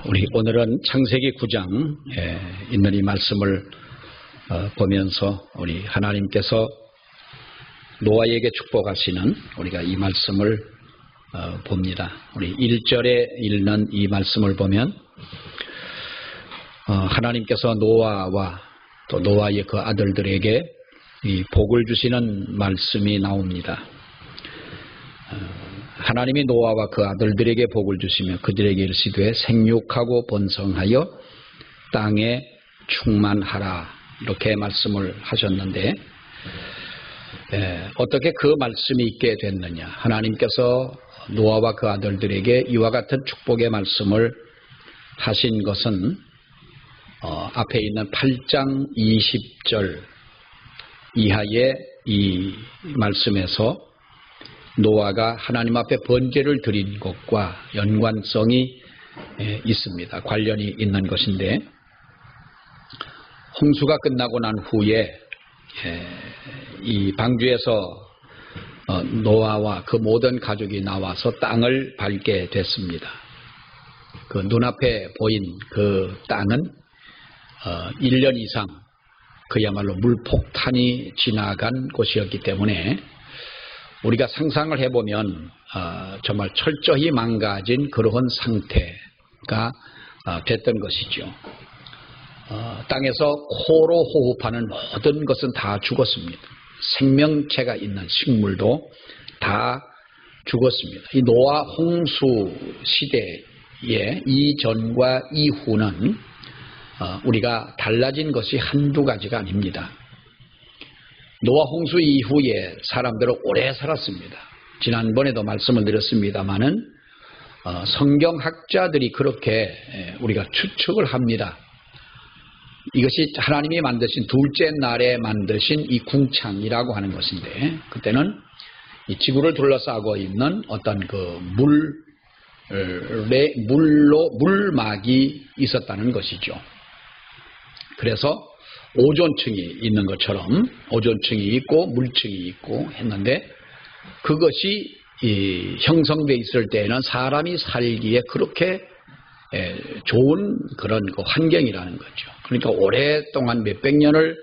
우리 오늘은 창세기 9장에 있는 이 말씀을 보면서 우리 하나님께서 노아에게 축복하시는 우리가 이 말씀을 봅니다. 우리 1절에 읽는 이 말씀을 보면 하나님께서 노아와 또 노아의 그 아들들에게 이 복을 주시는 말씀이 나옵니다. 하나님이 노아와 그 아들들에게 복을 주시며 그들에게 이르시되 생육하고 번성하여 땅에 충만하라, 이렇게 말씀을 하셨는데 어떻게 그 말씀이 있게 됐느냐. 하나님께서 노아와 그 아들들에게 이와 같은 축복의 말씀을 하신 것은 앞에 있는 8장 20절 이하의 이 말씀에서 노아가 하나님 앞에 번제를 드린 것과 연관성이 있습니다. 관련이 있는 것인데, 홍수가 끝나고 난 후에 이 방주에서 노아와 그 모든 가족이 나와서 땅을 밟게 됐습니다. 그 눈앞에 보인 그 땅은 1년 이상 그야말로 물폭탄이 지나간 곳이었기 때문에 우리가 상상을 해보면 정말 철저히 망가진 그러한 상태가 됐던 것이죠. 땅에서 코로 호흡하는 모든 것은 다 죽었습니다. 생명체가 있는 식물도 다 죽었습니다. 이 노아 홍수 시대의 이전과 이후는 우리가 달라진 것이 한두 가지가 아닙니다. 노아 홍수 이후에 사람들은 오래 살았습니다. 지난번에도 말씀을 드렸습니다마는 성경학자들이 그렇게 우리가 추측을 합니다. 이것이 하나님이 만드신 둘째 날에 만드신 이 궁창이라고 하는 것인데, 그때는 이 지구를 둘러싸고 있는 어떤 그 물막이 있었다는 것이죠. 그래서 오존층이 있는 것처럼 오존층이 있고 물층이 있고 했는데, 그것이 형성되어 있을 때에는 사람이 살기에 그렇게 좋은 그런 그 환경이라는 거죠. 그러니까 오랫동안 몇백 년을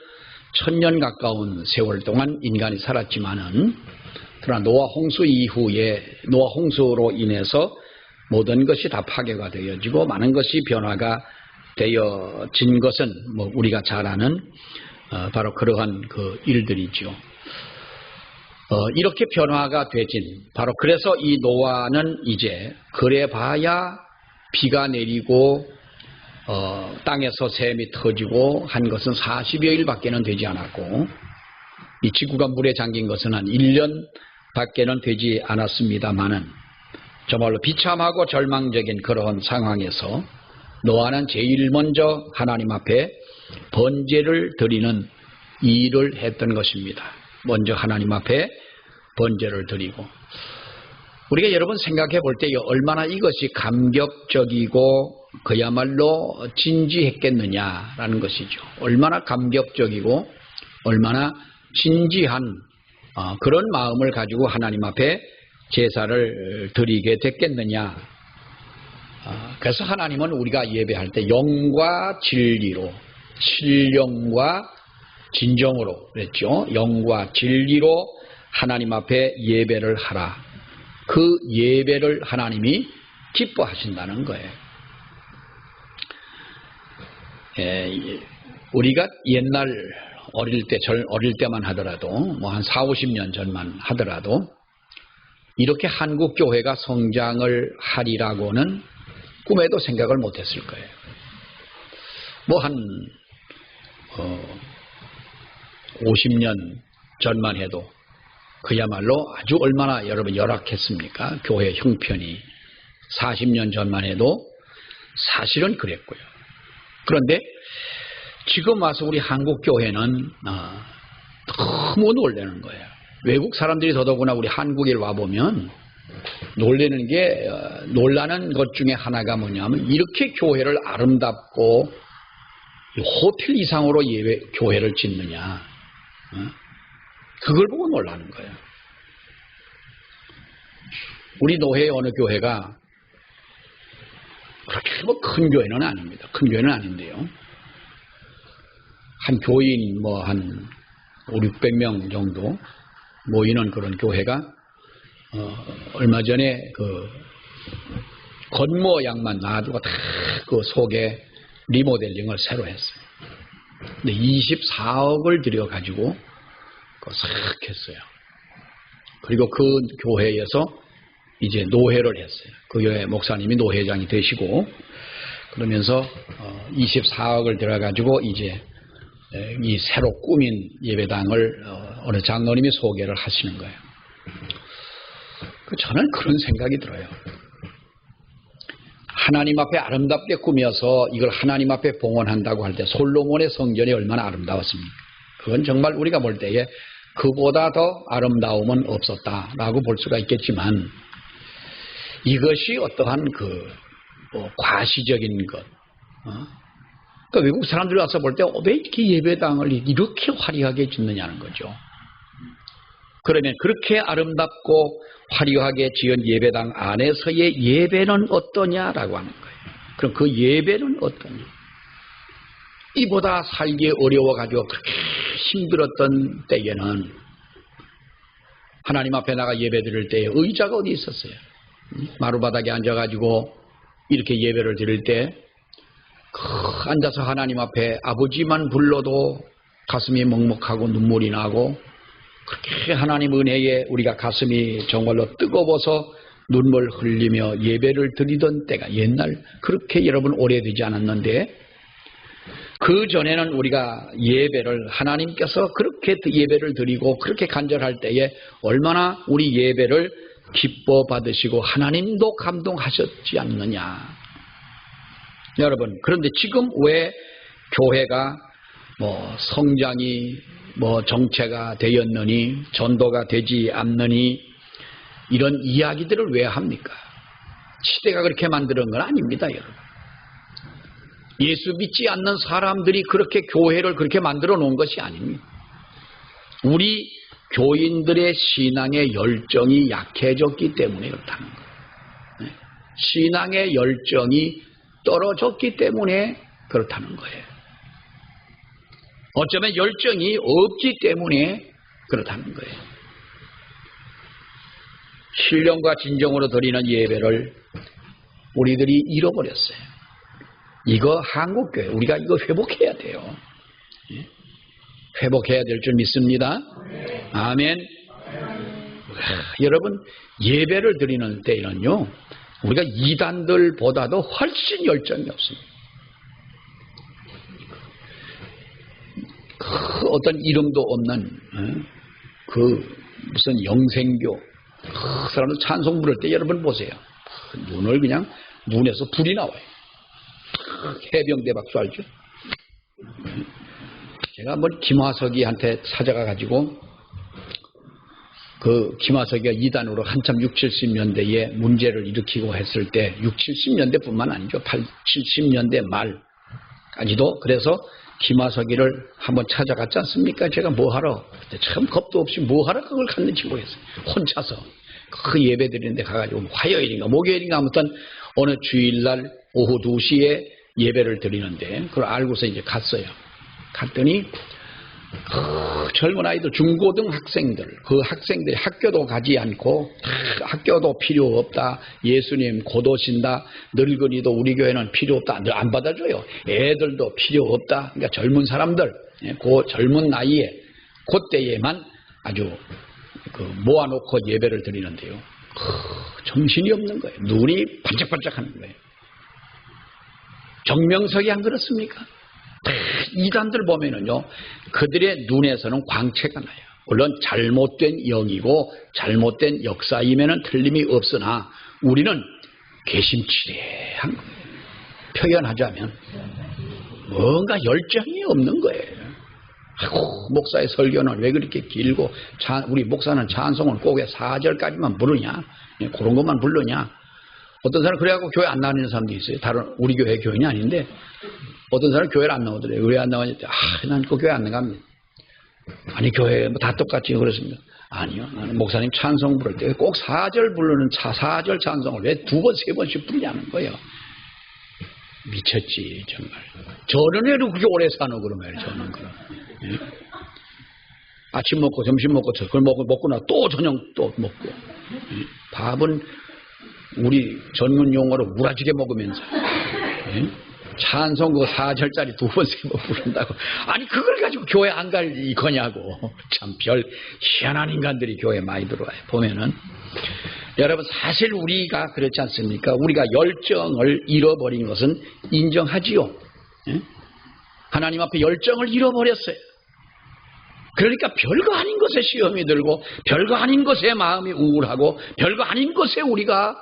1000년 가까운 세월 동안 인간이 살았지만은, 그러나 노아 홍수 이후에 노아 홍수로 인해서 모든 것이 다 파괴가 되어지고 많은 것이 변화가 되어진 것은 뭐 우리가 잘 아는 바로 그러한 그 일들이죠. 이렇게 변화가 되진, 바로 그래서 이 노아는 이제 그래봐야 비가 내리고 땅에서 샘이 터지고 한 것은 40여일 밖에는 되지 않았고, 이 지구가 물에 잠긴 것은 한 1년 밖에는 되지 않았습니다마는, 정말로 비참하고 절망적인 그런 상황에서 노아는 제일 먼저 하나님 앞에 번제를 드리는 일을 했던 것입니다. 먼저 하나님 앞에 번제를 드리고, 우리가 여러분 생각해 볼 때 얼마나 이것이 감격적이고 그야말로 진지했겠느냐라는 것이죠. 얼마나 감격적이고 얼마나 진지한 그런 마음을 가지고 하나님 앞에 제사를 드리게 됐겠느냐. 그래서 하나님은 우리가 예배할 때 영과 진리로, 신령과 진정으로 그랬죠. 영과 진리로 하나님 앞에 예배를 하라. 그 예배를 하나님이 기뻐하신다는 거예요. 우리가 옛날 어릴 때만 하더라도 뭐 한 40-50년 전만 하더라도 이렇게 한국 교회가 성장을 하리라고는 꿈에도 생각을 못했을 거예요. 뭐 한 50년 전만 해도 그야말로 아주 얼마나 여러분 열악했습니까? 교회 형편이. 40년 전만 해도 사실은 그랬고요. 그런데 지금 와서 우리 한국 교회는 너무 놀라는 거예요. 외국 사람들이 더더구나 우리 한국에 와보면 놀라는 것 중에 하나가 뭐냐면, 이렇게 교회를 아름답고 호텔 이상으로 교회를 짓느냐. 그걸 보고 놀라는 거예요. 우리 노회의 어느 교회가 그렇게 뭐 큰 교회는 아닙니다. 큰 교회는 아닌데요. 한 교인 뭐 한 500~600명 정도 모이는 그런 교회가 얼마 전에 그 겉모양만 놔두고 다 그 속에 리모델링을 새로 했어요. 근데 24억을 들여가지고 싹 했어요. 그리고 그 교회에서 이제 노회를 했어요. 그 교회 목사님이 노회장이 되시고, 그러면서 24억을 들여가지고 이제 이 새로 꾸민 예배당을 어느 장로님이 소개를 하시는 거예요. 저는 그런 생각이 들어요. 하나님 앞에 아름답게 꾸며서 이걸 하나님 앞에 봉헌한다고 할 때 솔로몬의 성전이 얼마나 아름다웠습니까? 그건 정말 우리가 볼 때에 그보다 더 아름다움은 없었다라고 볼 수가 있겠지만, 이것이 어떠한 과시적인 것, 그러니까 외국 사람들이 와서 볼 때 왜 이렇게 예배당을 이렇게 화려하게 짓느냐는 거죠. 그러면 그렇게 아름답고 화려하게 지은 예배당 안에서의 예배는 어떠냐라고 하는 거예요. 그럼 그 예배는 어떠냐? 이보다 살기 어려워가지고 그렇게 힘들었던 때에는 하나님 앞에 나가 예배 드릴 때에 의자가 어디 있었어요? 마루바닥에 앉아가지고 이렇게 예배를 드릴 때 앉아서 하나님 앞에 아버지만 불러도 가슴이 먹먹하고 눈물이 나고, 그렇게 하나님 은혜에 우리가 가슴이 정말로 뜨거워서 눈물 흘리며 예배를 드리던 때가 옛날 그렇게 여러분 오래되지 않았는데, 그 전에는 우리가 예배를 하나님께서 그렇게 예배를 드리고 그렇게 간절할 때에 얼마나 우리 예배를 기뻐 받으시고 하나님도 감동하셨지 않느냐. 여러분, 그런데 지금 왜 교회가 성장이 정체가 되었느니 전도가 되지 않느니 이런 이야기들을 왜 합니까? 시대가 그렇게 만드는 건 아닙니다, 여러분. 예수 믿지 않는 사람들이 그렇게 교회를 그렇게 만들어 놓은 것이 아닙니다. 우리 교인들의 신앙의 열정이 약해졌기 때문에 그렇다는 거예요. 신앙의 열정이 떨어졌기 때문에 그렇다는 거예요. 어쩌면 열정이 없기 때문에 그렇다는 거예요. 신령과 진정으로 드리는 예배를 우리들이 잃어버렸어요. 이거 한국교회 우리가 이거 회복해야 돼요. 회복해야 될 줄 믿습니다. 아멘. 여러분, 예배를 드리는 때에는요, 우리가 이단들보다도 훨씬 열정이 없습니다. 그 어떤 이름도 없는 무슨 영생교 그 사람들 찬송 부를 때 여러분 보세요. 눈을 그냥 눈에서 불이 나와요. 해병대 박수 알죠? 제가 한번 김화석이한테 찾아가 가지고 그 김화석이가 이단으로 한참 60, 70년대에 문제를 일으키고 했을 때 60, 70년대뿐만 아니죠. 80, 70년대 말까지도. 그래서 김화석이를 한번 찾아갔지 않습니까? 제가 뭐하러 그때 참 겁도 없이 뭐하러 그걸 갔는지 모르겠어요. 혼자서 그 예배 드리는데 가가지고 화요일인가 목요일인가 아무튼 어느 주일날 오후 2시에 예배를 드리는데 그걸 알고서 이제 갔어요. 갔더니 젊은 아이들, 중고등 학생들, 그 학생들이 학교도 가지 않고 학교도 필요 없다. 예수님 곧 오신다. 늙은이도 우리 교회는 필요 없다. 안 받아줘요. 애들도 필요 없다. 그러니까 젊은 사람들, 그 젊은 나이에 그때에만 아주 모아놓고 예배를 드리는데요. 정신이 없는 거예요. 눈이 반짝반짝하는 거예요. 정명석이 안 그렇습니까? 이단들 보면은요, 그들의 눈에서는 광채가 나요. 물론 잘못된 영이고 잘못된 역사임에는 틀림이 없으나 우리는 개심치레한 거예요. 표현하자면 뭔가 열정이 없는 거예요. 아이고, 목사의 설교는 왜 그렇게 길고 우리 목사는 찬송을 꼭 왜 4절까지만 부르냐, 그런 것만 부르냐. 어떤 사람 그래갖고 교회 안 나오는 사람도 있어요. 다른 우리 교회 교인이 아닌데 어떤 사람 교회를 안 나오더래요. 왜 안 나오냐? 난 그 교회 안 나갑니다. 아니 교회 뭐 다 똑같이 그렇습니다. 아니요, 나는 목사님 찬송 부를 때 꼭 4절 부르는 4절 찬송을 왜 2번 3번씩 부르냐는 거예요. 미쳤지 정말. 저는 왜 그렇게 오래 사노 그러면 저는 그럼. 예? 아침 먹고 점심 먹고 그걸 먹고 나 또 저녁 또 먹고. 예? 밥은 우리 전문 용어로 무라지게 먹으면서. 예? 찬송 그 4절짜리 2번 3번 부른다고. 아니 그걸 가지고 교회 안 갈 이거냐고. 참 별 희한한 인간들이 교회에 많이 들어와요. 보면은 여러분 사실 우리가 그렇지 않습니까? 우리가 열정을 잃어버린 것은 인정하지요. 예? 하나님 앞에 열정을 잃어버렸어요. 그러니까 별거 아닌 것에 시험이 들고 별거 아닌 것에 마음이 우울하고 별거 아닌 것에 우리가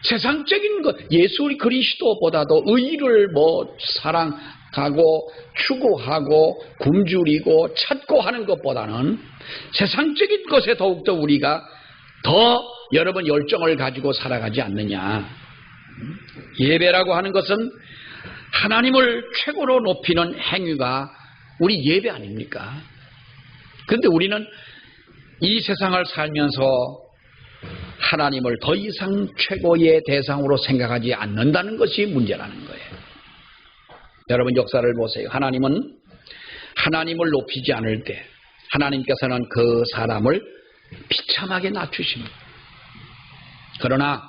세상적인 것, 예수 그리스도보다도 의를 사랑하고 추구하고 굶주리고 찾고 하는 것보다는 세상적인 것에 더욱더 우리가 더 여러분 열정을 가지고 살아가지 않느냐. 예배라고 하는 것은 하나님을 최고로 높이는 행위가 우리 예배 아닙니까? 그런데 우리는 이 세상을 살면서 하나님을 더 이상 최고의 대상으로 생각하지 않는다는 것이 문제라는 거예요. 여러분 역사를 보세요. 하나님은 하나님을 높이지 않을 때 하나님께서는 그 사람을 비참하게 낮추십니다. 그러나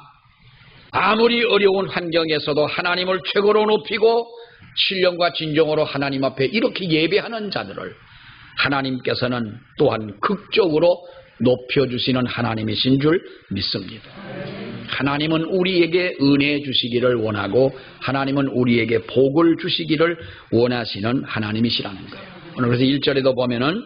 아무리 어려운 환경에서도 하나님을 최고로 높이고 신령과 진정으로 하나님 앞에 이렇게 예배하는 자들을 하나님께서는 또한 극적으로 높여주시는 하나님이신 줄 믿습니다. 하나님은 우리에게 은혜 주시기를 원하고 하나님은 우리에게 복을 주시기를 원하시는 하나님이시라는 거예요. 오늘 그래서 1절에도 보면은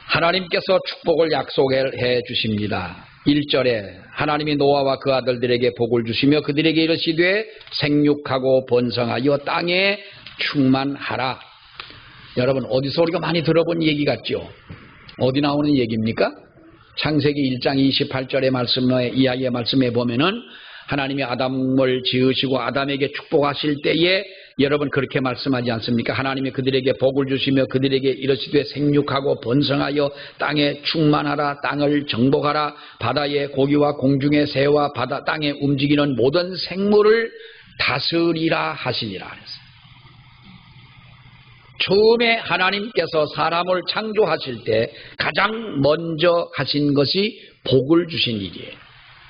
하나님께서 축복을 약속해 주십니다. 1절에 하나님이 노아와 그 아들들에게 복을 주시며 그들에게 이르시되 생육하고 번성하여 땅에 충만하라. 여러분 어디서 우리가 많이 들어본 얘기 같죠? 어디 나오는 얘기입니까? 창세기 1장 28절의 말씀에 이야기의 말씀에 보면은 하나님이 아담을 지으시고 아담에게 축복하실 때에 여러분 그렇게 말씀하지 않습니까? 하나님이 그들에게 복을 주시며 그들에게 이르시되 생육하고 번성하여 땅에 충만하라. 땅을 정복하라. 바다의 고기와 공중의 새와 바다 땅에 움직이는 모든 생물을 다스리라 하시니라 그랬어요. 처음에 하나님께서 사람을 창조하실 때 가장 먼저 하신 것이 복을 주신 일이에요.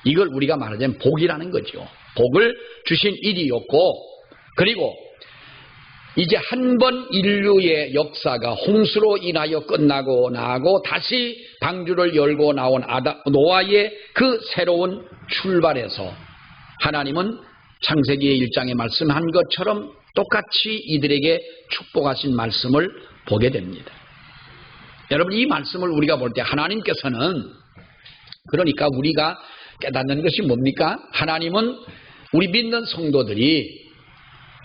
이걸 우리가 말하자면 복이라는 거죠. 복을 주신 일이었고, 그리고 이제 한 번 인류의 역사가 홍수로 인하여 끝나고 나고 다시 방주를 열고 나온 노아의 그 새로운 출발에서 하나님은 창세기 1장에 말씀한 것처럼 똑같이 이들에게 축복하신 말씀을 보게 됩니다. 여러분 이 말씀을 우리가 볼 때 하나님께서는 그러니까 우리가 깨닫는 것이 뭡니까? 하나님은 우리 믿는 성도들이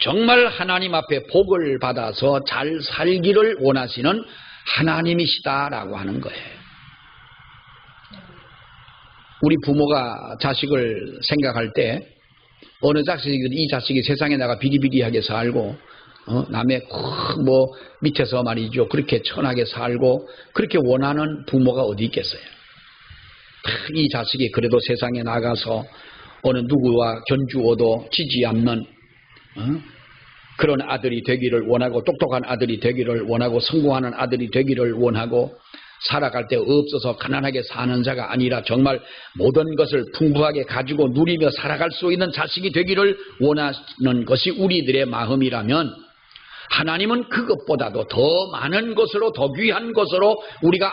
정말 하나님 앞에 복을 받아서 잘 살기를 원하시는 하나님이시다라고 하는 거예요. 우리 부모가 자식을 생각할 때 어느 자식이 이 자식이 세상에 나가 비리비리하게 살고 남의 밑에서 말이죠 그렇게 천하게 살고 그렇게 원하는 부모가 어디 있겠어요. 이 자식이 그래도 세상에 나가서 어느 누구와 견주어도 지지 않는 그런 아들이 되기를 원하고 똑똑한 아들이 되기를 원하고 성공하는 아들이 되기를 원하고 살아갈 때 없어서 가난하게 사는 자가 아니라 정말 모든 것을 풍부하게 가지고 누리며 살아갈 수 있는 자식이 되기를 원하는 것이 우리들의 마음이라면 하나님은 그것보다도 더 많은 것으로 더 귀한 것으로 우리가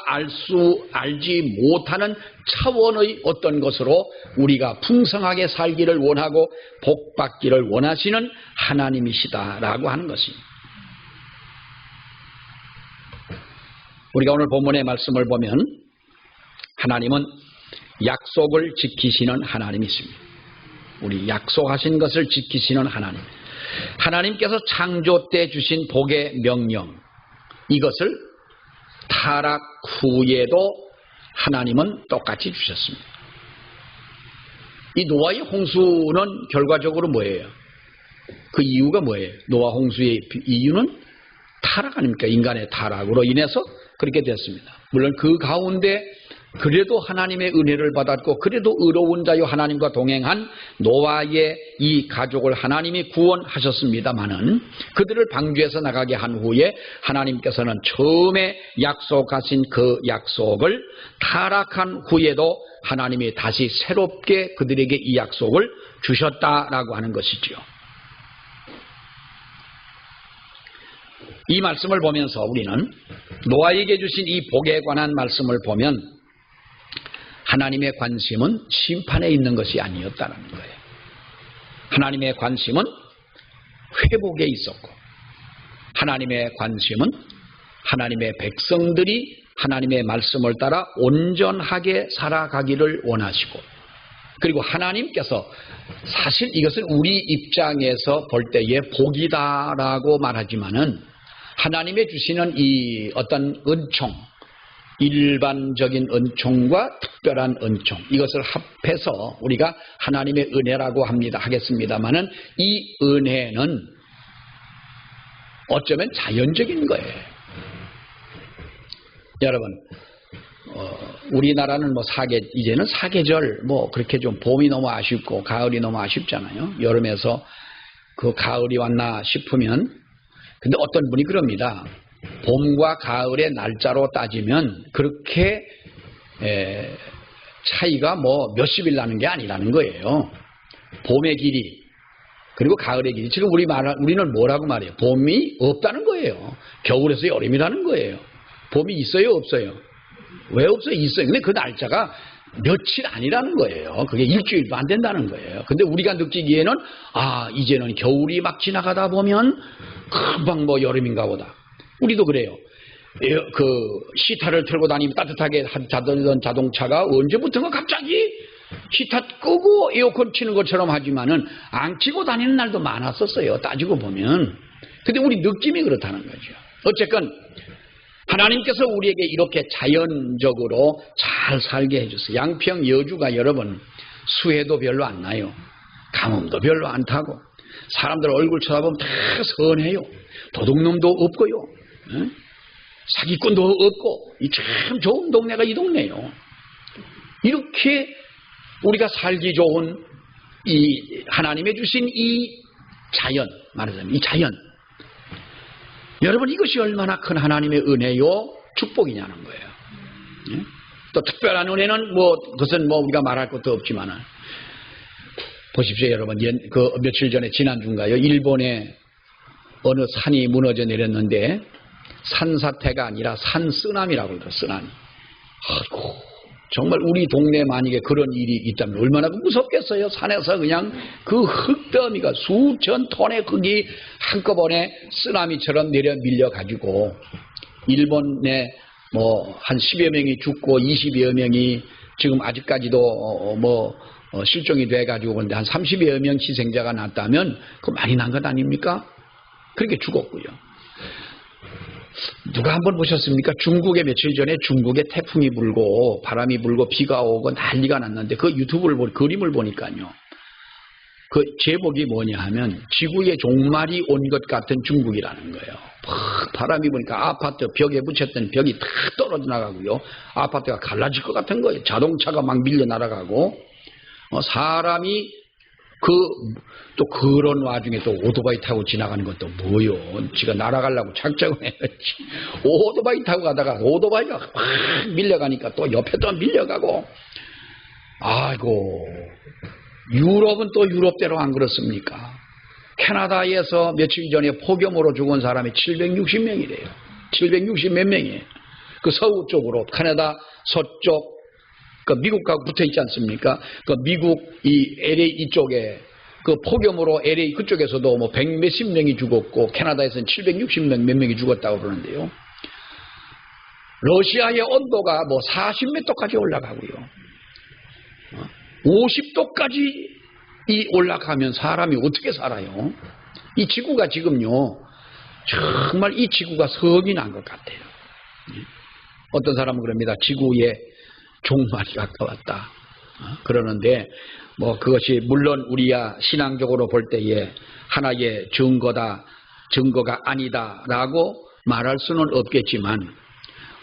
알지 못하는 차원의 어떤 것으로 우리가 풍성하게 살기를 원하고 복받기를 원하시는 하나님이시다라고 하는 것입니다. 우리가 오늘 본문의 말씀을 보면 하나님은 약속을 지키시는 하나님이십니다. 우리 약속하신 것을 지키시는 하나님. 하나님께서 창조 때 주신 복의 명령 이것을 타락 후에도 하나님은 똑같이 주셨습니다. 이 노아의 홍수는 결과적으로 뭐예요? 그 이유가 뭐예요? 노아 홍수의 이유는 타락 아닙니까? 인간의 타락으로 인해서 그렇게 됐습니다. 물론 그 가운데 그래도 하나님의 은혜를 받았고 그래도 의로운 자요 하나님과 동행한 노아의 이 가족을 하나님이 구원하셨습니다마는 그들을 방주에서 나가게 한 후에 하나님께서는 처음에 약속하신 그 약속을 타락한 후에도 하나님이 다시 새롭게 그들에게 이 약속을 주셨다라고 하는 것이지요. 이 말씀을 보면서 우리는 노아에게 주신 이 복에 관한 말씀을 보면 하나님의 관심은 심판에 있는 것이 아니었다는 거예요. 하나님의 관심은 회복에 있었고 하나님의 관심은 하나님의 백성들이 하나님의 말씀을 따라 온전하게 살아가기를 원하시고 그리고 하나님께서 사실 이것은 우리 입장에서 볼 때의 복이다라고 말하지만은 하나님의 주시는 이 어떤 은총, 일반적인 은총과 특별한 은총 이것을 합해서 우리가 하나님의 은혜라고 하겠습니다마는 이 은혜는 어쩌면 자연적인 거예요. 여러분 우리나라는 이제는 사계절 그렇게 좀 봄이 너무 아쉽고 가을이 너무 아쉽잖아요. 여름에서 그 가을이 왔나 싶으면 근데 어떤 분이 그럽니다. 봄과 가을의 날짜로 따지면 그렇게 차이가 몇십일 나는 게 아니라는 거예요. 봄의 길이 그리고 가을의 길이 지금 우리는 뭐라고 말해요? 봄이 없다는 거예요. 겨울에서 여름이라는 거예요. 봄이 있어요 없어요? 왜 없어요? 있어요. 근데 그 날짜가 며칠 아니라는 거예요. 그게 일주일도 안 된다는 거예요. 근데 우리가 느끼기에는 이제는 겨울이 막 지나가다 보면 금방 여름인가 보다. 우리도 그래요. 그 시타를 틀고 다니면 따뜻하게 자던 자동차가 언제부턴가 갑자기 시타 끄고 에어컨 치는 것처럼 하지만은 안 켜고 다니는 날도 많았었어요. 따지고 보면. 근데 우리 느낌이 그렇다는 거죠. 어쨌건 하나님께서 우리에게 이렇게 자연적으로 잘 살게 해줬어요. 양평 여주가 여러분 수해도 별로 안 나요. 가뭄도 별로 안 타고 사람들 얼굴 쳐다보면 다 선해요. 도둑놈도 없고요. 사기꾼도 없고 참 좋은 동네가 이 동네요. 이렇게 우리가 살기 좋은 이 하나님의 주신 이 자연 말하자면 이 자연 여러분 이것이 얼마나 큰 하나님의 은혜요 축복이냐는 거예요. 또 특별한 은혜는 그것은 우리가 말할 것도 없지만은 보십시오 여러분 며칠 전에 지난주인가요 일본에 어느 산이 무너져 내렸는데 산사태가 아니라 산쓰나미라고 그래요. 쓰나미. 아이고 정말 우리 동네에 만약에 그런 일이 있다면 얼마나 무섭겠어요. 산에서 그냥 그 흙더미가 수천 톤의 흙이 한꺼번에 쓰나미처럼 내려 밀려가지고 일본에 한 10여 명이 죽고 20여 명이 지금 아직까지도 실종이 돼가지고 그런데 한 30여 명 희생자가 났다면 그거 많이 난 것 아닙니까? 그렇게 죽었고요. 누가 한번 보셨습니까? 중국에 며칠 전에 중국에 태풍이 불고 바람이 불고 비가 오고 난리가 났는데 그 그림을 보니까요. 그 제목이 뭐냐 하면 지구의 종말이 온 것 같은 중국이라는 거예요. 바람이 부니까 아파트 벽에 붙였던 벽이 다 떨어져 나가고요. 아파트가 갈라질 것 같은 거예요. 자동차가 막 밀려 날아가고 사람이 또 그런 와중에 또 오토바이 타고 지나가는 것도 뭐요? 지가 날아가려고 작정을 해야지. 오토바이 타고 가다가 오토바이가 확 밀려가니까 또 옆에 또 밀려가고. 아이고, 유럽은 또 유럽대로 안 그렇습니까? 캐나다에서 며칠 전에 폭염으로 죽은 사람이 760명이래요. 760 몇 명이에요. 그 서부 쪽으로 캐나다 서쪽 그 미국하고 붙어 있지 않습니까? 그 미국 이 LA 이쪽에 그 폭염으로 LA 그쪽에서도 100 몇십 명이 죽었고 캐나다에서는 760명 몇 명이 죽었다고 그러는데요. 러시아의 온도가 40몇 도까지 올라가고요. 50도까지 올라가면 사람이 어떻게 살아요? 이 지구가 지금요. 정말 이 지구가 성이 난 것 같아요. 어떤 사람은 그럽니다. 지구의 종말이 가까웠다. 그러는데 그것이 물론 우리야 신앙적으로 볼 때에 하나의 증거가 아니다라고 말할 수는 없겠지만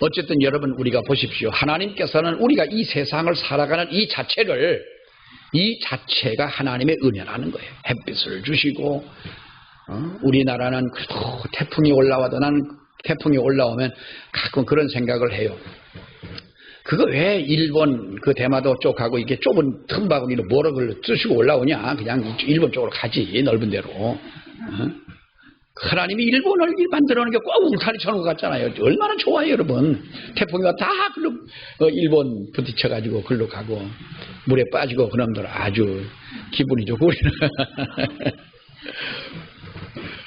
어쨌든 여러분 우리가 보십시오. 하나님께서는 우리가 이 세상을 살아가는 이 자체가 하나님의 은혜라는 거예요. 햇빛을 주시고 우리나라는 그래도 태풍이 올라와도 나는 태풍이 올라오면 가끔 그런 생각을 해요. 그거 왜 일본 그 대마도 쪽하고 이게 좁은 틈바구니로 뭐라 쓰시고 올라오냐. 그냥 일본 쪽으로 가지 넓은 데로. 하나님이 일본을 만들어놓은 게 꼭 울타리 쳐놓은 것 같잖아요. 얼마나 좋아요 여러분. 태풍이 와 다 글로 일본 부딪혀가지고 글로 가고 물에 빠지고 그놈들 아주 기분이 좋고 우리는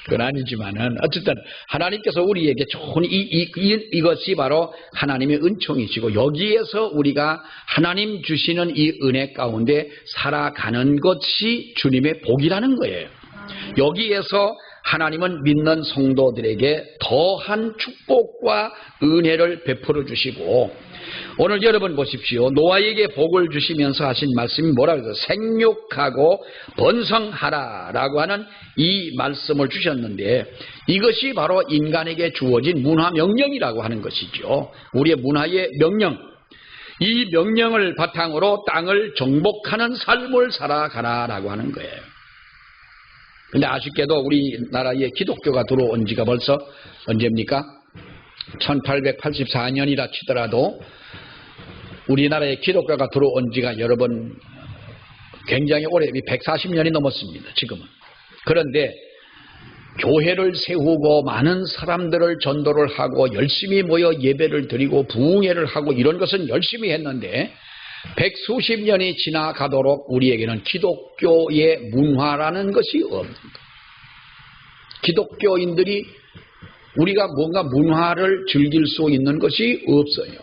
그건 아니지만은 어쨌든 하나님께서 우리에게 좋은 이것이 바로 하나님의 은총이시고 여기에서 우리가 하나님 주시는 이 은혜 가운데 살아가는 것이 주님의 복이라는 거예요. 여기에서 하나님은 믿는 성도들에게 더한 축복과 은혜를 베풀어 주시고 오늘 여러분 보십시오. 노아에게 복을 주시면서 하신 말씀이 뭐라고 해서 생육하고 번성하라 라고 하는 이 말씀을 주셨는데 이것이 바로 인간에게 주어진 문화 명령이라고 하는 것이죠. 우리의 문화의 명령. 이 명령을 바탕으로 땅을 정복하는 삶을 살아가라 라고 하는 거예요. 근데 아쉽게도 우리나라에 기독교가 들어온 지가 벌써 언제입니까? 1884년이라 치더라도 우리나라에 기독교가 들어온 지가 여러분 굉장히 오래 140년이 넘었습니다. 지금은. 그런데 교회를 세우고 많은 사람들을 전도를 하고 열심히 모여 예배를 드리고 부흥회를 하고 이런 것은 열심히 했는데 100수십 년이 지나가도록 우리에게는 기독교의 문화라는 것이 없습니다. 기독교인들이 우리가 뭔가 문화를 즐길 수 있는 것이 없어요.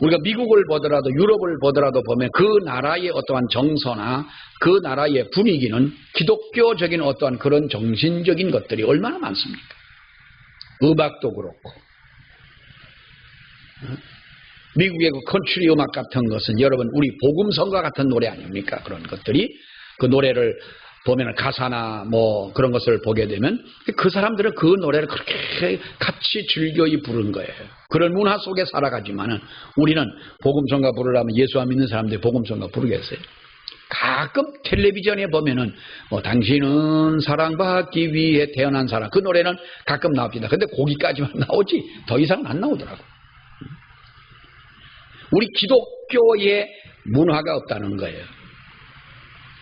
우리가 미국을 보더라도 유럽을 보더라도 보면 그 나라의 어떠한 정서나 그 나라의 분위기는 기독교적인 어떠한 그런 정신적인 것들이 얼마나 많습니까? 음악도 그렇고 미국의 그 컨트리 음악 같은 것은 여러분 우리 복음성과 같은 노래 아닙니까? 그런 것들이 그 노래를 보면 가사나 뭐 그런 것을 보게 되면 그 사람들은 그 노래를 그렇게 같이 즐겨이 부른 거예요. 그런 문화 속에 살아가지만은 우리는 복음성가 부르려면 예수 안 믿는 사람들이 복음성가 부르겠어요. 가끔 텔레비전에 보면은 뭐 당신은 사랑받기 위해 태어난 사람 그 노래는 가끔 나옵니다. 근데 거기까지만 나오지 더 이상은 안 나오더라고. 우리 기독교의 문화가 없다는 거예요.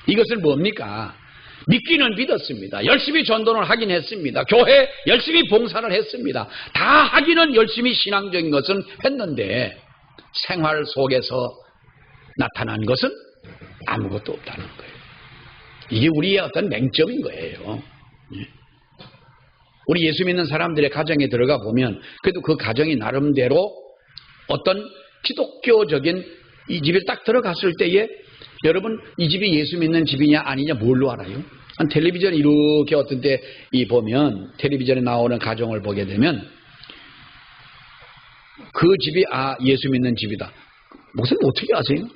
이것은 뭡니까? 믿기는 믿었습니다. 열심히 전도를 하긴 했습니다. 교회 열심히 봉사를 했습니다. 다 하기는 열심히 신앙적인 것은 했는데 생활 속에서 나타난 것은 아무것도 없다는 거예요. 이게 우리의 어떤 맹점인 거예요. 우리 예수 믿는 사람들의 가정에 들어가 보면 그래도 그 가정이 나름대로 어떤 기독교적인 이 집에 딱 들어갔을 때에 여러분 이 집이 예수 믿는 집이냐 아니냐 뭘로 알아요? 텔레비전 이렇게 어떤 때 이 보면 텔레비전에 나오는 가정을 보게 되면 그 집이 예수 믿는 집이다. 목사님 어떻게 아세요?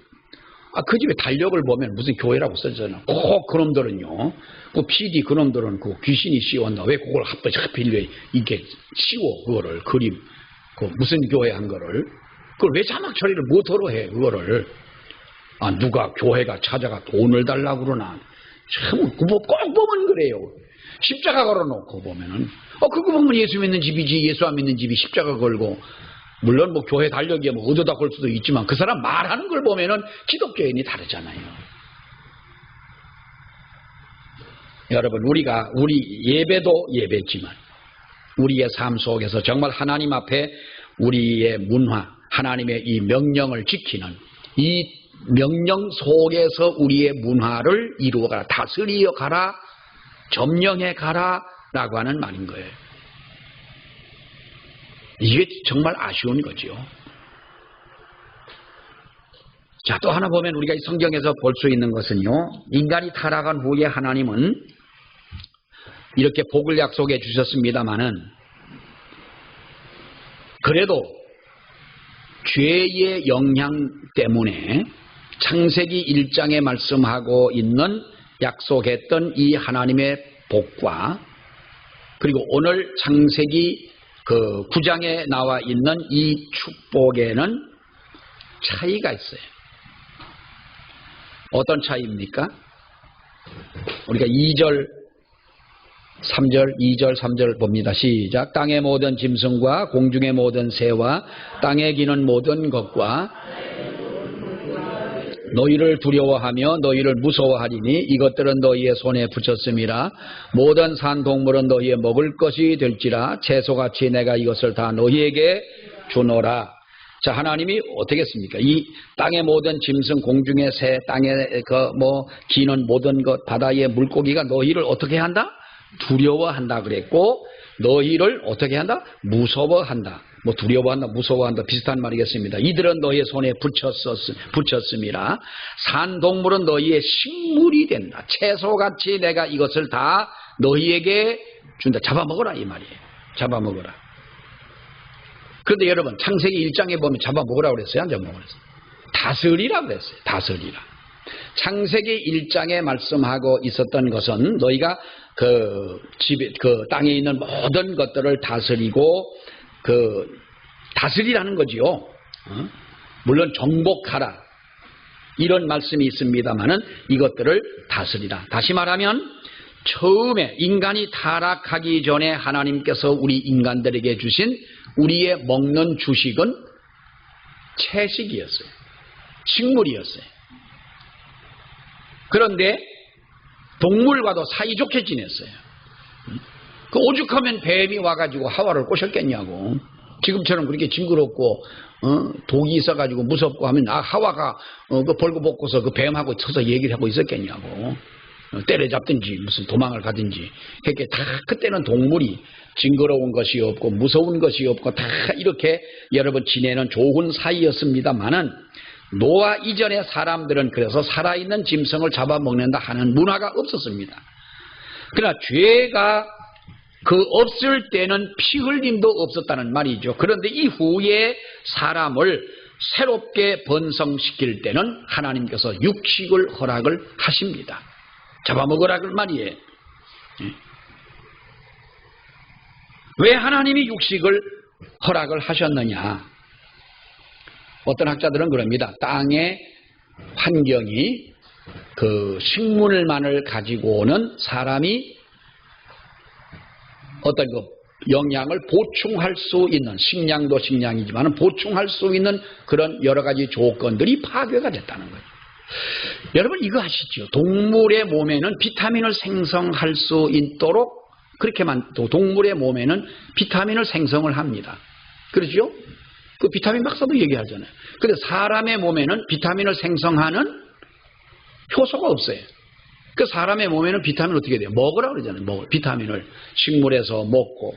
그 집의 달력을 보면 무슨 교회라고 써있잖아. 꼭 그놈들은요. 그 PD 그놈들은 그 귀신이 씌웠나. 왜 그걸 하필 이렇게 씌워 그거를 그림 그 무슨 교회 한 거를 그걸 왜 자막 처리를 못하러 해 그거를. 누가 교회가 찾아가 돈을 달라고 그러나 참 꼭 보면 그래요. 십자가 걸어놓고 보면은 그거 보면 예수 믿는 집이지 예수 안 믿는 집이 십자가 걸고 물론 뭐 교회 달력이야 뭐 어디다 걸 수도 있지만 그 사람 말하는 걸 보면은 기독교인이 다르잖아요. 여러분 우리 예배도 예배지만 우리의 삶 속에서 정말 하나님 앞에 우리의 문화 하나님의 이 명령을 지키는 이 명령 속에서 우리의 문화를 이루어가라 다스리어 가라 점령해 가라 라고 하는 말인 거예요. 이게 정말 아쉬운 거죠. 자, 또 하나 보면 우리가 이 성경에서 볼 수 있는 것은요, 인간이 타락한 후에 하나님은 이렇게 복을 약속해 주셨습니다마는 그래도 죄의 영향 때문에 창세기 1장에 말씀하고 있는 약속했던 이 하나님의 복과 그리고 오늘 창세기 그 9장에 나와 있는 이 축복에는 차이가 있어요. 어떤 차이입니까? 우리가 2절, 3절 봅니다. 시작. 땅의 모든 짐승과 공중의 모든 새와 땅에 기는 모든 것과 너희를 두려워하며 너희를 무서워하리니 이것들은 너희의 손에 붙였음이라. 모든 산 동물은 너희의 먹을 것이 될지라. 채소같이 내가 이것을 다 너희에게 주노라. 자, 하나님이 어떻게 했습니까? 이 땅의 모든 짐승, 공중의 새, 땅에 기는 모든 것, 바다의 물고기가 너희를 어떻게 한다? 두려워한다 그랬고, 너희를 어떻게 한다? 무서워한다. 두려워한다, 무서워한다 비슷한 말이겠습니다. 이들은 너희의 손에 붙였음이라. 산 동물은 너희의 식물이 된다. 채소같이 내가 이것을 다 너희에게 준다. 잡아먹어라 이 말이에요. 잡아먹어라. 그런데 여러분 창세기 1장에 보면 잡아먹으라고 그랬어요? 안 잡아먹으라고 그랬어요? 다스리라 그랬어요. 다스리라. 창세기 1장에 말씀하고 있었던 것은 너희가 그 땅에 있는 모든 것들을 다스리고 다스리라는 거지요. 물론 정복하라 이런 말씀이 있습니다만은 이것들을 다스리라. 다시 말하면 처음에 인간이 타락하기 전에 하나님께서 우리 인간들에게 주신 우리의 먹는 주식은 채식이었어요. 식물이었어요. 그런데 동물과도 사이좋게 지냈어요. 그 오죽하면 뱀이 와가지고 하와를 꼬셨겠냐고. 지금처럼 그렇게 징그럽고 독이 있어가지고 무섭고 하면 하와가 그 벌거벗고서 그 뱀하고 서서 얘기를 하고 있었겠냐고. 때려잡든지 무슨 도망을 가든지. 그렇게 다 그때는 동물이 징그러운 것이 없고 무서운 것이 없고 다 이렇게 여러분 지내는 좋은 사이였습니다만은 노아 이전의 사람들은 그래서 살아있는 짐승을 잡아먹는다 하는 문화가 없었습니다. 그러나 죄가 없을 때는 피 흘림도 없었다는 말이죠. 그런데 이후에 사람을 새롭게 번성시킬 때는 하나님께서 육식을 허락을 하십니다. 잡아먹으라 그 말이에요. 왜 하나님이 육식을 허락을 하셨느냐? 어떤 학자들은 그럽니다. 땅의 환경이 그 식물만을 가지고 오는 사람이 어떤 영양을 보충할 수 있는, 식량도 식량이지만 보충할 수 있는 그런 여러 가지 조건들이 파괴가 됐다는 거예요. 여러분 이거 아시죠? 동물의 몸에는 비타민을 생성할 수 있도록 그렇게만 동물의 몸에는 비타민을 생성을 합니다. 그렇죠? 그 비타민 박사도 얘기하잖아요. 근데 사람의 몸에는 비타민을 생성하는 효소가 없어요. 그 사람의 몸에는 비타민을 어떻게 돼요? 먹으라고 그러잖아요. 비타민을 식물에서 먹고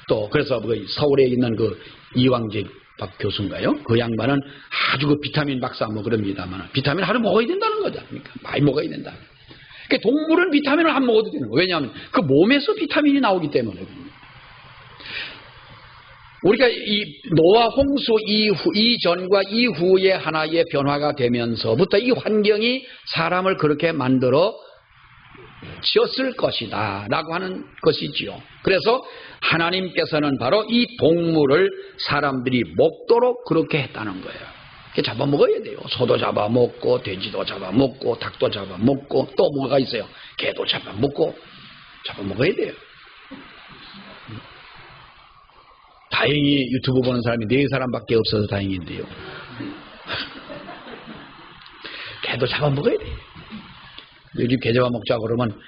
또 그래서 서울에 있는 그 이왕재 박 교수인가요? 그 양반은 아주 그 비타민 박사 그럽니다만 비타민 하루 먹어야 된다는 거지 않습니까? 많이 먹어야 된다. 그러니까 동물은 비타민을 안 먹어도 되는 거예요. 왜냐하면 그 몸에서 비타민이 나오기 때문에. 우리가 이 노아 홍수 이전과 이후의 하나의 변화가 되면서부터 이 환경이 사람을 그렇게 만들어 지었을 것이다 라고 하는 것이지요. 그래서 하나님께서는 바로 이 동물을 사람들이 먹도록 그렇게 했다는 거예요. 잡아먹어야 돼요. 소도 잡아먹고 돼지도 잡아먹고 닭도 잡아먹고 또 뭐가 있어요? 개도 잡아먹고 잡아먹어야 돼요. 다행히 유튜브 보는 사람이 4사람밖에 없어서 다행인데요. 개도 잡아먹어야 돼요. 요즘 개 잡아먹자고 그러면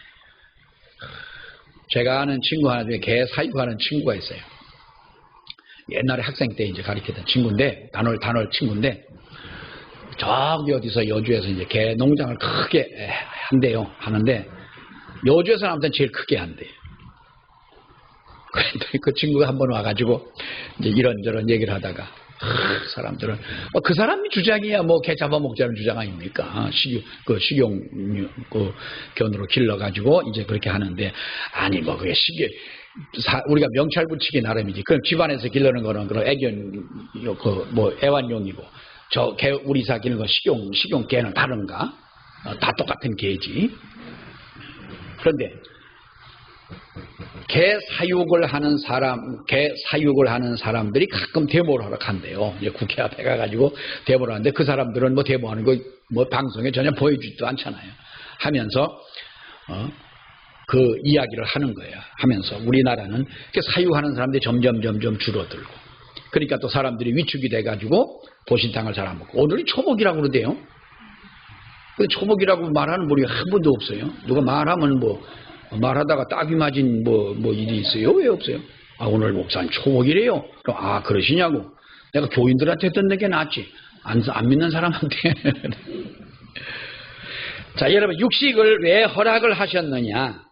제가 아는 친구 하나 중에 개 사육하는 친구가 있어요. 옛날에 학생 때 이제 가르치던 친구인데 단월 친구인데 저기 어디서 여주에서 이제 개 농장을 크게 한대요. 하는데 여주에서는 아무튼 제일 크게 한대요. 그런데 그 친구가 한번 와가지고 이제 이런저런 얘기를 하다가 사람들은 그 사람이 주장이야 개 잡아먹자는 주장 아닙니까? 식용 견으로 길러가지고 이제 그렇게 하는데 아니 그게 우리가 명찰 붙이기 나름이지. 그럼 집안에서 기르는 거는 그런 애완용이고 저 개 우리사 기르는 건 식용 개는 다른가? 다 똑같은 개지. 그런데 개 사육을 하는 사람들이 가끔 데모를 하러 간대요. 이제 국회 앞에 가가지고 데모를 하는데 그 사람들은 뭐 데모하는 거 뭐 방송에 전혀 보여주지도 않잖아요. 하면서 그 이야기를 하는 거예요. 하면서 우리나라는 사육하는 사람들이 점점 줄어들고, 그러니까 또 사람들이 위축이 돼가지고 보신탕을 잘 안 먹고, 오늘이 초복이라고 그러대요. 근데 초복이라고 말하는 분이 한 분도 없어요. 누가 말하면 말하다가 딱이 맞은 일이 있어요? 왜 없어요? 오늘 목사님 초복이래요. 그럼 그러시냐고. 내가 교인들한테 듣는 게 낫지. 안 믿는 사람한테. 자, 여러분, 육식을 왜 허락을 하셨느냐?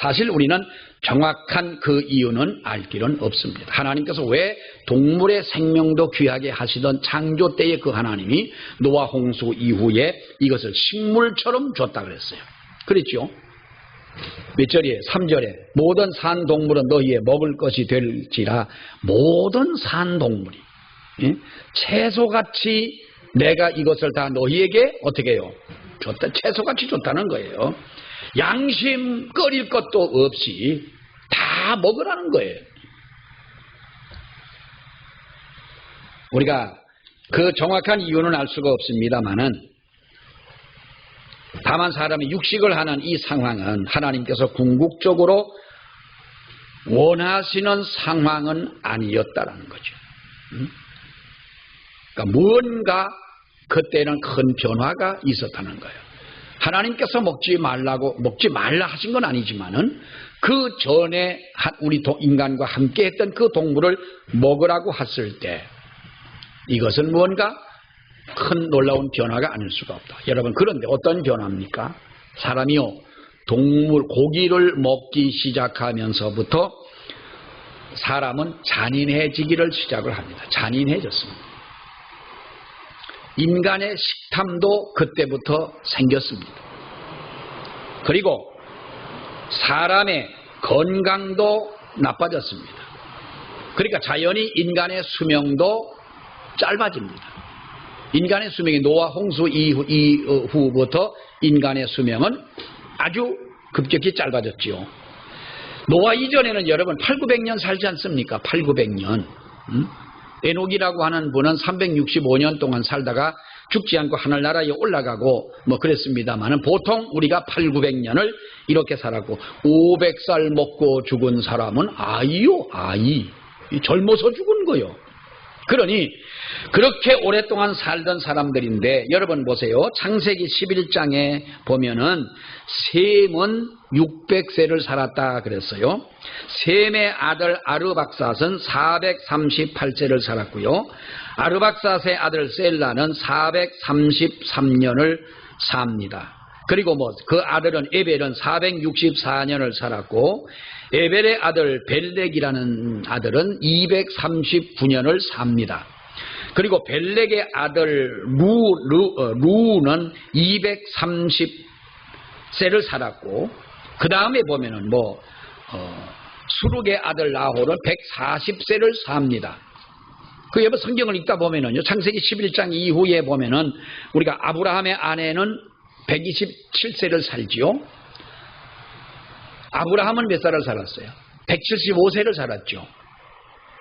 사실 우리는 정확한 그 이유는 알 길은 없습니다. 하나님께서 왜 동물의 생명도 귀하게 하시던 창조 때의 그 하나님이 노아 홍수 이후에 이것을 식물처럼 줬다 그랬어요. 그랬죠? 몇 절이에요? 3절에 모든 산 동물은 너희의 먹을 것이 될지라. 모든 산 동물이, 예? 채소같이 내가 이것을 다 너희에게 어떻게 해요? 줬다. 채소같이 줬다는 거예요. 양심 끓일 것도 없이 다 먹으라는 거예요. 우리가 그 정확한 이유는 알 수가 없습니다만은, 다만 사람이 육식을 하는 이 상황은 하나님께서 궁극적으로 원하시는 상황은 아니었다라는 거죠. 그러니까 무언가 그때는 큰 변화가 있었다는 거예요. 하나님께서 먹지 말라 하신 건 아니지만은 그 전에 우리 인간과 함께 했던 그 동물을 먹으라고 했을 때 이것은 무언가 큰 놀라운 변화가 아닐 수가 없다. 여러분, 그런데 어떤 변화입니까? 사람이요, 고기를 먹기 시작하면서부터 사람은 잔인해지기를 시작을 합니다. 잔인해졌습니다. 인간의 식탐도 그때부터 생겼습니다. 그리고 사람의 건강도 나빠졌습니다. 그러니까 자연히 인간의 수명도 짧아집니다. 인간의 수명이 노아 홍수 이후부터 인간의 수명은 아주 급격히 짧아졌지요. 노아 이전에는 여러분 8,900년 살지 않습니까? 8,900년. 에녹이라고 하는 분은 365년 동안 살다가 죽지 않고 하늘나라에 올라가고 그랬습니다만은 보통 우리가 8,900년을 이렇게 살았고, 500살 먹고 죽은 사람은 아이요, 아이. 젊어서 죽은 거요. 그러니 그렇게 오랫동안 살던 사람들인데, 여러분 보세요. 창세기 11장에 보면은 셈은 600세를 살았다 그랬어요. 셈의 아들 아르박삿은 438세를 살았고요. 아르박삿의 아들 셀라는 433년을 삽니다. 그리고 그 아들은 에벨은 464년을 살았고, 에벨의 아들 벨렉이라는 아들은 239년을 삽니다. 그리고 벨렉의 아들 루는 230세를 살았고, 그 다음에 보면은 수룩의 아들 나홀은 140세를 삽니다. 그 여러분 성경을 읽다 보면은요, 창세기 11장 이후에 보면은 우리가 아브라함의 아내는 127세를 살지요. 아브라함은 몇 살을 살았어요? 175세를 살았죠.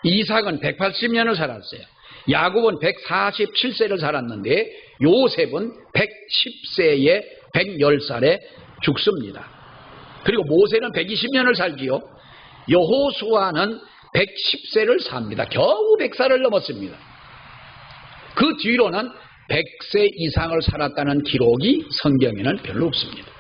이삭은 180년을 살았어요. 야곱은 147세를 살았는데 요셉은 110세에 110살에 죽습니다. 그리고 모세는 120년을 살지요. 여호수아는 110세를 삽니다. 겨우 100살을 넘었습니다. 그 뒤로는 100세 이상을 살았다는 기록이 성경에는 별로 없습니다.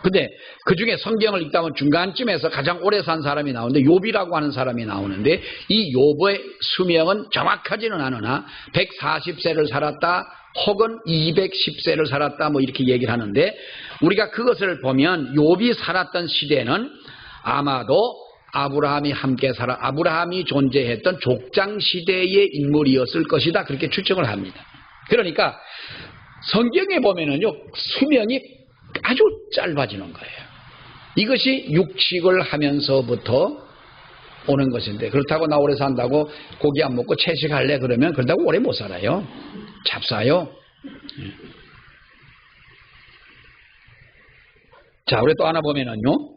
근데 그 중에 성경을 읽다 보면 중간쯤에서 가장 오래 산 사람이 나오는데 욥이라고 하는 사람이 나오는데, 이 욥의 수명은 정확하지는 않으나 140세를 살았다 혹은 210세를 살았다 이렇게 얘기를 하는데, 우리가 그것을 보면 욥이 살았던 시대는 아마도 아브라함이 존재했던 족장 시대의 인물이었을 것이다, 그렇게 추정을 합니다. 그러니까 성경에 보면은요, 수명이 아주 짧아지는 거예요. 이것이 육식을 하면서부터 오는 것인데, 그렇다고 나 오래 산다고 고기 안 먹고 채식할래 그러면 그렇다고 오래 못 살아요. 잡사요. 자, 우리 또 하나 보면은요,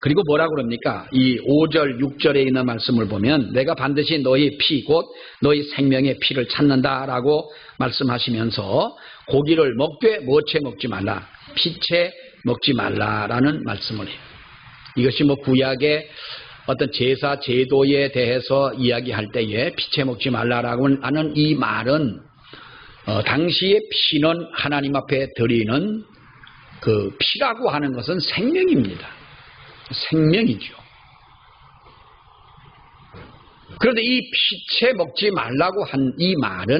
그리고 뭐라 그럽니까? 이 5절, 6절에 있는 말씀을 보면 내가 반드시 너희 피, 곧 너희 생명의 피를 찾는다라고 말씀하시면서 고기를 먹되 뭐채 먹지 말라, 피채 먹지 말라라는 말씀을 해요. 이것이 뭐 구약의 어떤 제사 제도에 대해서 이야기할 때에 피채 먹지 말라라고 하는 이 말은 당시의 피는 하나님 앞에 드리는 그 피라고 하는 것은 생명입니다. 생명이죠. 그런데 이 피채 먹지 말라고 한 이 말은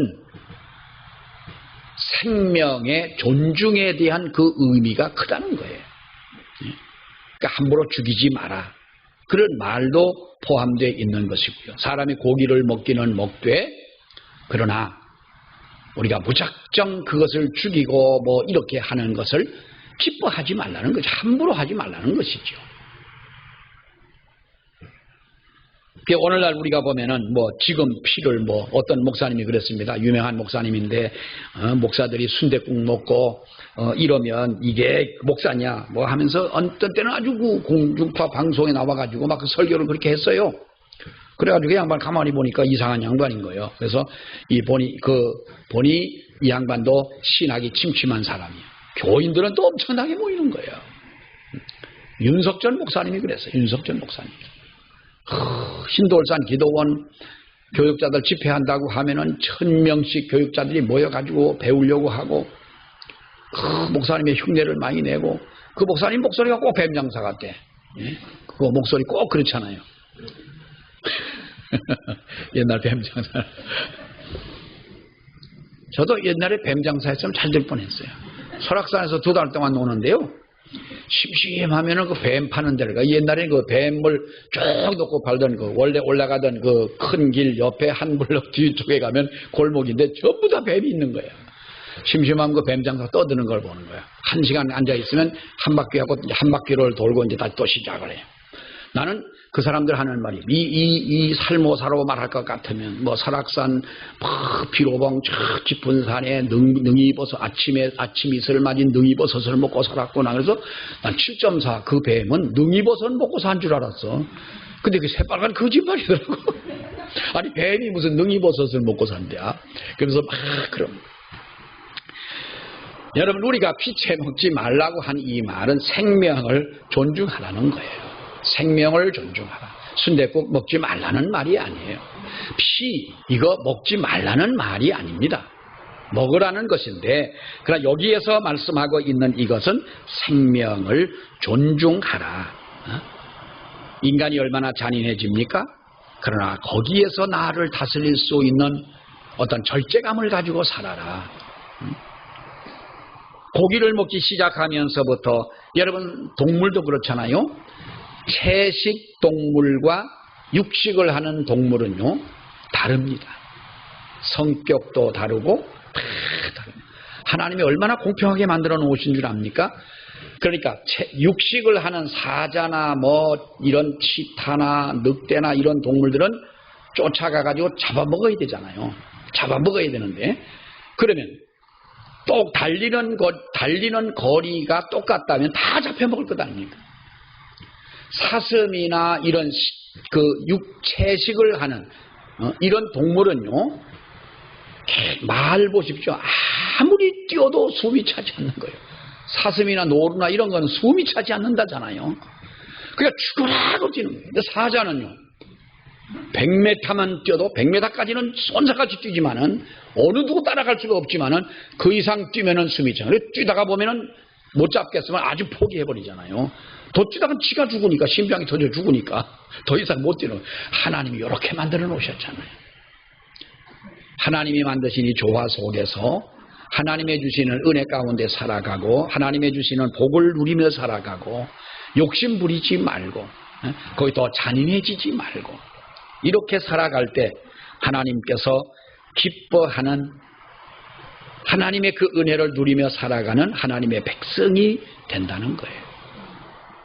생명의 존중에 대한 그 의미가 크다는 거예요. 그러니까 함부로 죽이지 마라, 그런 말도 포함되어 있는 것이고요. 사람이 고기를 먹기는 먹되 그러나 우리가 무작정 그것을 죽이고 뭐 이렇게 하는 것을 기뻐하지 말라는 거죠. 함부로 하지 말라는 것이죠. 오늘날 우리가 보면은 뭐 지금 피를 뭐 어떤 목사님이 그랬습니다. 유명한 목사님인데 목사들이 순댓국 먹고 이러면 이게 목사냐 뭐 하면서 어떤 때는 아주 그 공중파 방송에 나와가지고 막 그 설교를 그렇게 했어요. 그래가지고 그 양반 가만히 보니까 이상한 양반인 거예요. 그래서 보니 이 양반도 신학이 침침한 사람이에요. 교인들은 또 엄청나게 모이는 거예요. 윤석전 목사님이 그랬어요. 윤석전 목사님. 신도울산 기도원 교육자들 집회한다고 하면은 1000명씩 교육자들이 모여가지고 배우려고 하고 그 목사님의 흉내를 많이 내고 그 목사님 목소리가 꼭 뱀장사 같대. 예? 그 목소리 꼭 그렇잖아요. 옛날 뱀장사. 저도 옛날에 뱀장사 했으면 잘 될 뻔했어요. 설악산에서 2달 동안 노는데요. 심심하면은 그 뱀 파는 데를 가. 옛날에 그 뱀을 쭉 놓고 팔던 그 원래 올라가던 그 큰 길 옆에 한 블럭 뒤쪽에 가면 골목인데 전부 다 뱀이 있는 거예요. 심심하면 그 뱀 장사 떠드는 걸 보는 거예요. 1시간 앉아 있으면 한 바퀴 하고 한 바퀴를 돌고 이제 다시 또 시작을 해요. 나는 그 사람들 하는 말이 이 살모사로 말할 것 같으면 뭐 설악산 비로봉 저 깊은 산에 능이버섯 아침 이슬 맞은 능이버섯을 먹고 살았구나. 그래서 난 7.4 그 뱀은 능이버섯 먹고 산 줄 알았어. 근데 그 새빨간 거짓말이더라고. 아니 뱀이 무슨 능이버섯을 먹고 산대야. 그래서 그럼 여러분 우리가 피채 먹지 말라고 한 이 말은 생명을 존중하라는 거예요. 생명을 존중하라. 순댓국 먹지 말라는 말이 아니에요. 피 이거 먹지 말라는 말이 아닙니다. 먹으라는 것인데 그러나 여기에서 말씀하고 있는 이것은 생명을 존중하라. 인간이 얼마나 잔인해집니까? 그러나 거기에서 나를 다스릴 수 있는 어떤 절제감을 가지고 살아라. 고기를 먹기 시작하면서부터 여러분 동물도 그렇잖아요. 채식 동물과 육식을 하는 동물은요 다릅니다. 성격도 다르고 다 다릅니다. 하나님이 얼마나 공평하게 만들어 놓으신 줄 압니까? 그러니까 육식을 하는 사자나 뭐 이런 치타나 늑대나 이런 동물들은 쫓아가가지고 잡아먹어야 되잖아요. 잡아먹어야 되는데 그러면 또 달리는 거리가 똑같다면 다 잡혀먹을 것 아닙니까? 사슴이나 이런 그 채식을 하는 이런 동물은요 말 보십시오. 아무리 뛰어도 숨이 차지 않는 거예요. 사슴이나 노루나 이런 건 숨이 차지 않는다잖아요. 그러니까 죽으라고 뛰는 거예요. 근데 사자는요 100m만 뛰어도 100m까지는 쏜살같이 뛰지만은 어느 누구 따라갈 수가 없지만은 그 이상 뛰면은 숨이 차요. 뛰다가 보면은 못 잡겠으면 아주 포기해버리잖아요. 더 뛰다가 지가 죽으니까 심장이 터져 죽으니까 더 이상 못 뛰는 거예요. 하나님이 이렇게 만들어 놓으셨잖아요. 하나님이 만드신 이 조화 속에서 하나님의 주시는 은혜 가운데 살아가고 하나님의 주시는 복을 누리며 살아가고 욕심 부리지 말고 거기 더 잔인해지지 말고 이렇게 살아갈 때 하나님께서 기뻐하는 하나님의 그 은혜를 누리며 살아가는 하나님의 백성이 된다는 거예요.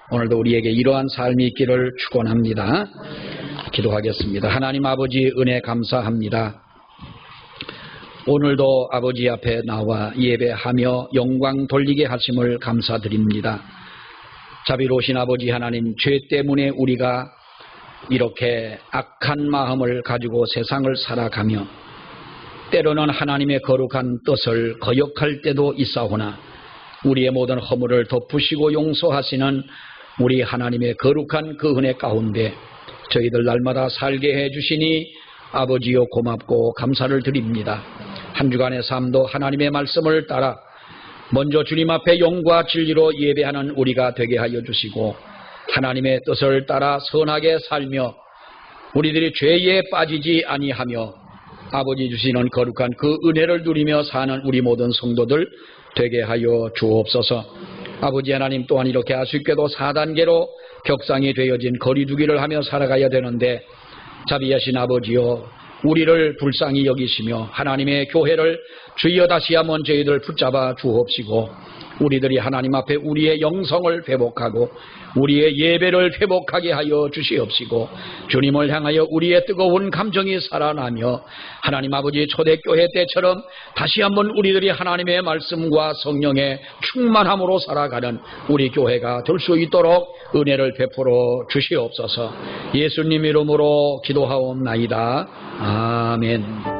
오늘도 우리에게 이러한 삶이 있기를 축원합니다. 기도하겠습니다. 하나님 아버지 은혜 감사합니다. 오늘도 아버지 앞에 나와 예배하며 영광 돌리게 하심을 감사드립니다. 자비로우신 아버지 하나님, 죄 때문에 우리가 이렇게 악한 마음을 가지고 세상을 살아가며 때로는 하나님의 거룩한 뜻을 거역할 때도 있사오나 우리의 모든 허물을 덮으시고 용서하시는 우리 하나님의 거룩한 그 은혜 가운데 저희들 날마다 살게 해주시니 아버지여 고맙고 감사를 드립니다. 한 주간의 삶도 하나님의 말씀을 따라 먼저 주님 앞에 영과 진리로 예배하는 우리가 되게 하여 주시고 하나님의 뜻을 따라 선하게 살며 우리들이 죄에 빠지지 아니하며 아버지 주시는 거룩한 그 은혜를 누리며 사는 우리 모든 성도들 되게 하여 주옵소서. 아버지 하나님, 또한 이렇게 아쉽게도 4단계로 격상이 되어진 거리두기를 하며 살아가야 되는데 자비하신 아버지여, 우리를 불쌍히 여기시며 하나님의 교회를 주여 다시 한번 저희들 붙잡아 주옵시고 우리들이 하나님 앞에 우리의 영성을 회복하고 우리의 예배를 회복하게 하여 주시옵시고 주님을 향하여 우리의 뜨거운 감정이 살아나며 하나님 아버지 초대교회 때처럼 다시 한번 우리들이 하나님의 말씀과 성령의 충만함으로 살아가는 우리 교회가 될 수 있도록 은혜를 베풀어 주시옵소서. 예수님 이름으로 기도하옵나이다. 아멘.